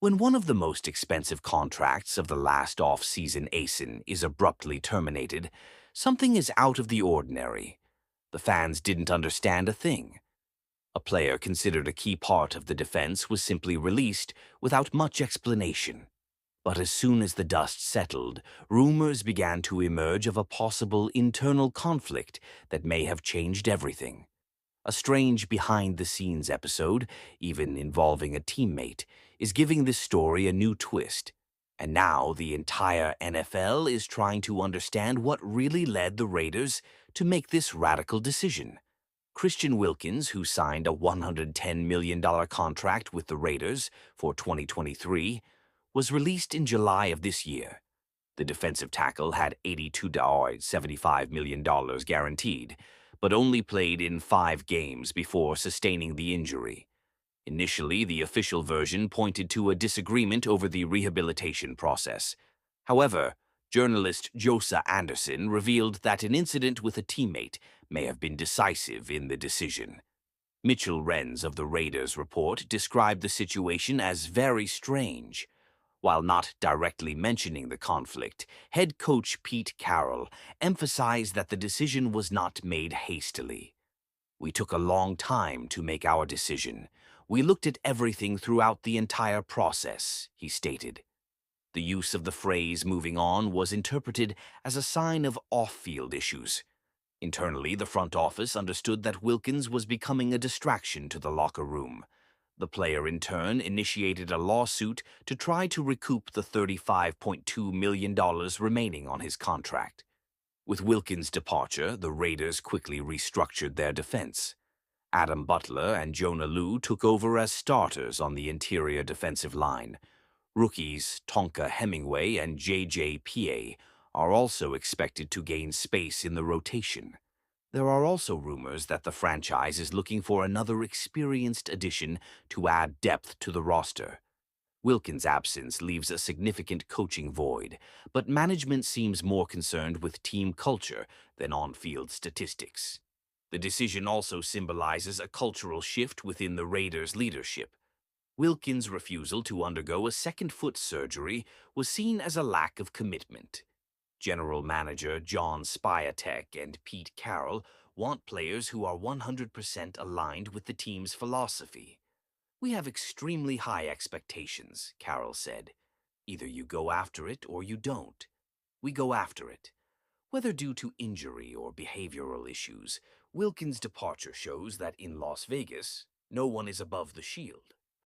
When one of the most expensive contracts of the last off-season ASIN is abruptly terminated, something is out of the ordinary. The fans didn't understand a thing. A player considered a key part of the defense was simply released without much explanation. But as soon as the dust settled, rumors began to emerge of a possible internal conflict that may have changed everything. A strange behind-the-scenes episode, even involving a teammate, is giving this story a new twist. And now the entire NFL is trying to understand what really led the Raiders to make this radical decision. Christian Wilkins, who signed a $110 million contract with the Raiders for 2023, was released in July of this year. The defensive tackle had $82.75 million guaranteed, but only played in 5 games before sustaining the injury. Initially, the official version pointed to a disagreement over the rehabilitation process. However, journalist Josa Anderson revealed that an incident with a teammate may have been decisive in the decision. Mitchell Renz of the Raiders report described the situation as very strange. While not directly mentioning the conflict, head coach Pete Carroll emphasized that the decision was not made hastily. "We took a long time to make our decision. We looked at everything throughout the entire process," he stated. The use of the phrase "moving on" was interpreted as a sign of off-field issues. Internally, the front office understood that Wilkins was becoming a distraction to the locker room. The player, in turn, initiated a lawsuit to try to recoup the $35.2 million remaining on his contract. With Wilkins' departure, the Raiders quickly restructured their defense. Adam Butler and Jonah Liu took over as starters on the interior defensive line. Rookies Tonka Hemingway and J.J. P.A. are also expected to gain space in the rotation. There are also rumors that the franchise is looking for another experienced addition to add depth to the roster. Wilkins' absence leaves a significant coaching void, but management seems more concerned with team culture than on-field statistics. The decision also symbolizes a cultural shift within the Raiders' leadership. Wilkins' refusal to undergo a second foot surgery was seen as a lack of commitment. General Manager John Spiatek and Pete Carroll want players who are 100% aligned with the team's philosophy. "We have extremely high expectations," Carroll said. "Either you go after it or you don't. We go after it." Whether due to injury or behavioral issues, Wilkins' departure shows that in Las Vegas, no one is above the shield.